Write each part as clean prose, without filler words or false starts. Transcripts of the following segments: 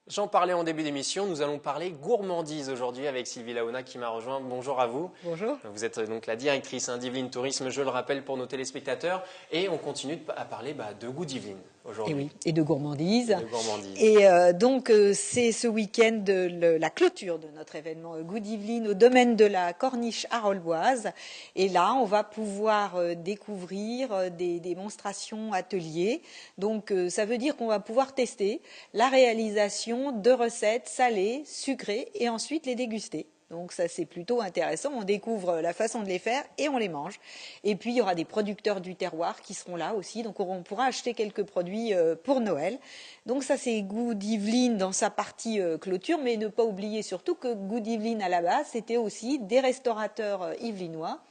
J'en parlais en début d'émission, nous allons parler gourmandise aujourd'hui avec Sylvie Laona qui m'a rejoint. Bonjour à vous. Bonjour. Vous êtes donc la directrice d'Yveline Tourisme, je le rappelle pour nos téléspectateurs. Et on continue à parler de goût d'Yveline Et aujourd'hui. oui, et de gourmandise. Et de gourmandise. C'est ce week-end la clôture de notre événement Goût d'Yveline au domaine de la Corniche arolboise. Et là, on va pouvoir découvrir des démonstrations ateliers. Donc, ça veut dire qu'on va pouvoir tester la réalisation de recettes salées, sucrées et ensuite les déguster. Donc ça c'est plutôt intéressant, on découvre la façon de les faire et on les mange. Et puis il y aura des producteurs du terroir qui seront là aussi, donc on pourra acheter quelques produits pour Noël. Donc ça c'est Goût d'Yveline dans sa partie clôture, mais ne pas oublier surtout que Goût d'Yveline à la base c'était aussi des restaurateurs yvelinois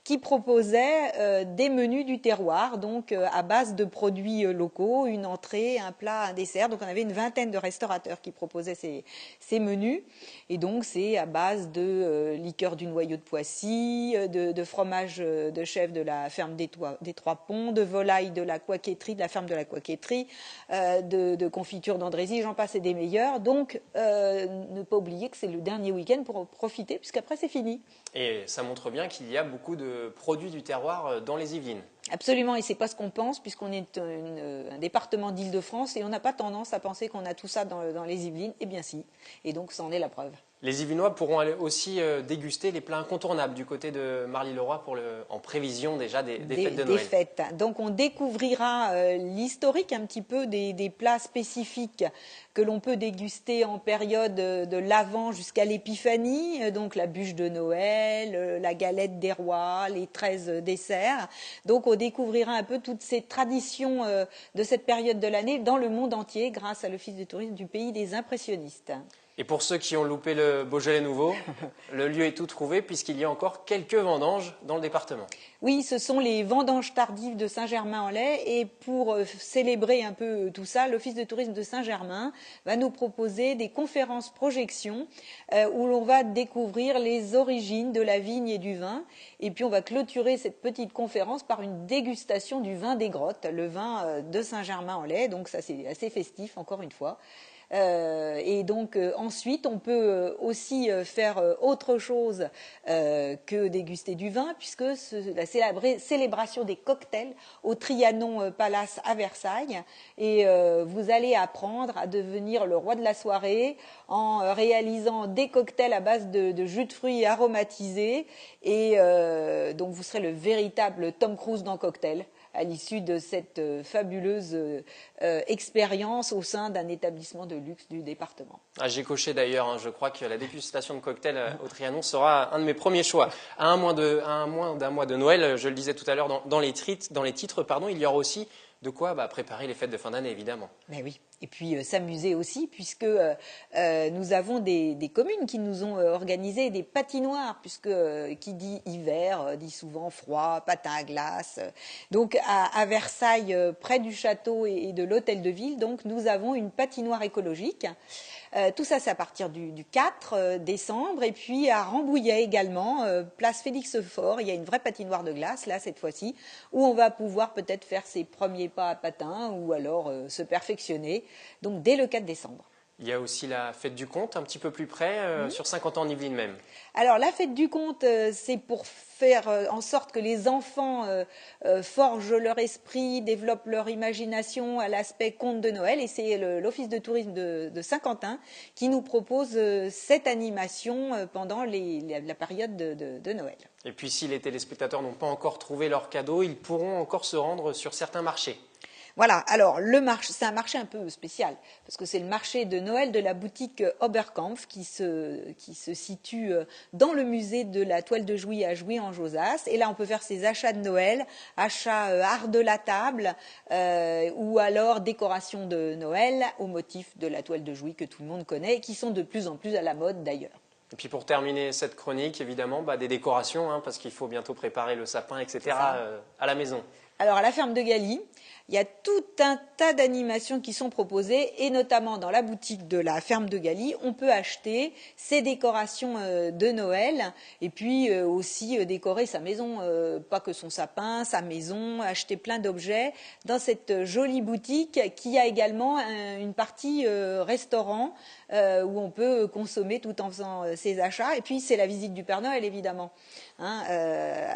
qui proposaient des menus du terroir, donc à base de produits locaux, une entrée, un plat, un dessert. Donc on avait une vingtaine de restaurateurs qui proposaient ces menus. Et donc c'est à base de liqueur du noyau de Poissy, de fromage de chèvre de la ferme des Trois Ponts, de volaille de la coquetterie, de la ferme de la coquetterie, de confiture d'Andrézy, j'en passe et des meilleurs. Donc ne pas oublier que c'est le dernier week-end pour en profiter, puisqu'après c'est fini. Et ça montre bien qu'il y a beaucoup de produits du terroir dans les Yvelines. Absolument, et c'est pas ce qu'on pense, puisqu'on est un département d'Île-de-France et on n'a pas tendance à penser qu'on a tout ça dans les Yvelines. Eh bien si, et donc ça en est la preuve. Les Yvelinois pourront aller aussi déguster les plats incontournables du côté de Marly-le-Roi en prévision déjà des fêtes de Noël. Des fêtes. Donc on découvrira l'historique un petit peu des plats spécifiques que l'on peut déguster en période de l'Avent jusqu'à l'Épiphanie, donc la bûche de Noël, la galette des rois, les 13 desserts. Donc on découvrira un peu toutes ces traditions de cette période de l'année dans le monde entier grâce à l'Office de tourisme du pays des impressionnistes. Et pour ceux qui ont loupé le Beaujolais nouveau, le lieu est tout trouvé puisqu'il y a encore quelques vendanges dans le département. Oui, ce sont les vendanges tardives de Saint-Germain-en-Laye et pour célébrer un peu tout ça, l'Office de tourisme de Saint-Germain va nous proposer des conférences projections où l'on va découvrir les origines de la vigne et du vin. Et puis on va clôturer cette petite conférence par une dégustation du vin des grottes, le vin de Saint-Germain-en-Laye. Donc ça c'est assez festif encore une fois. Et donc ensuite, on peut aussi faire autre chose que déguster du vin, puisque la célébration des cocktails au Trianon Palace à Versailles. Et vous allez apprendre à devenir le roi de la soirée en réalisant des cocktails à base de jus de fruits aromatisés. Et donc vous serez le véritable Tom Cruise dans Cocktail à l'issue de cette fabuleuse expérience au sein d'un établissement de luxe du département. Ah, j'ai coché d'ailleurs, hein, je crois que la dégustation de cocktail au Trianon sera un de mes premiers choix. À un mois d'un mois de Noël, je le disais tout à l'heure, dans les titres, il y aura aussi de quoi préparer les fêtes de fin d'année, évidemment. Ben oui. Et puis s'amuser aussi, puisque nous avons des communes qui nous ont organisé des patinoires, puisque qui dit hiver dit souvent froid, patin à glace. Donc à Versailles, près du château et de l'hôtel de ville, donc nous avons une patinoire écologique. Tout ça, c'est à partir du 4 décembre. Et puis à Rambouillet également, place Félix-Faure, il y a une vraie patinoire de glace, là, cette fois-ci, où on va pouvoir peut-être faire ses premiers pas à patin ou alors se perfectionner. Donc dès le 4 décembre. Il y a aussi la fête du conte, un petit peu plus près, sur 50 ans en Yvelines même. Alors la fête du conte, c'est pour faire en sorte que les enfants forgent leur esprit, développent leur imagination à l'aspect conte de Noël. Et c'est l'Office de tourisme de Saint-Quentin qui nous propose cette animation pendant la période de Noël. Et puis si les téléspectateurs n'ont pas encore trouvé leur cadeau, ils pourront encore se rendre sur certains marchés. Voilà, alors le marché, c'est un marché un peu spécial, parce que c'est le marché de Noël de la boutique Oberkampf qui se situe dans le musée de la toile de Jouy à Jouy en Josas. Et là, on peut faire ses achats de Noël, achats art de la table, ou alors décoration de Noël au motif de la toile de Jouy que tout le monde connaît et qui sont de plus en plus à la mode d'ailleurs. Et puis pour terminer cette chronique, évidemment, des décorations, hein, parce qu'il faut bientôt préparer le sapin, etc. À la maison. Alors à la ferme de Galie, Il y a tout un tas d'animations qui sont proposées et notamment dans la boutique de la ferme de Galie, on peut acheter ces décorations de Noël et puis aussi décorer sa maison, pas que son sapin, sa maison, acheter plein d'objets dans cette jolie boutique qui a également une partie restaurant où on peut consommer tout en faisant ses achats. Et puis c'est la visite du Père Noël évidemment. Hein,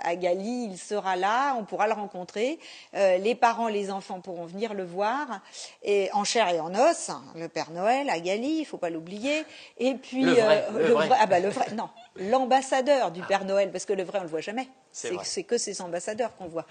à Galie, il sera là, on pourra le rencontrer. Les parents, les enfants pourront venir le voir, et en chair et en os, hein, le Père Noël à Galie, il faut pas l'oublier. Et puis le vrai. ah bah le vrai, non, l'ambassadeur du Père Noël, parce que le vrai on le voit jamais. C'est que ces ambassadeurs qu'on voit.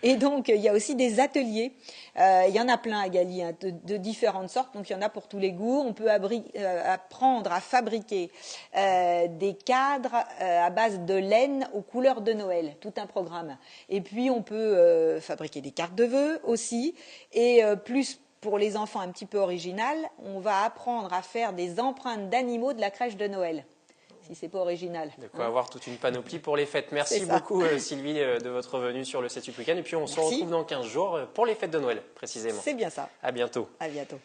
Et donc il y a aussi des ateliers. Il y en a plein à Galie, hein, de différentes sortes. Donc il y en a pour tous les goûts. On peut apprendre à fabriquer des cadres à base de laine aux couleurs de Noël, tout un programme. Et puis on peut fabriquer des cartes de vœux aussi, et plus pour les enfants un petit peu original, on va apprendre à faire des empreintes d'animaux de la crèche de Noël. Si c'est pas original. De quoi avoir toute une panoplie pour les fêtes. Merci beaucoup Sylvie de votre venue sur le 7-8 Week-end. Et puis on se retrouve dans 15 jours pour les fêtes de Noël précisément. C'est bien ça. À bientôt. À bientôt.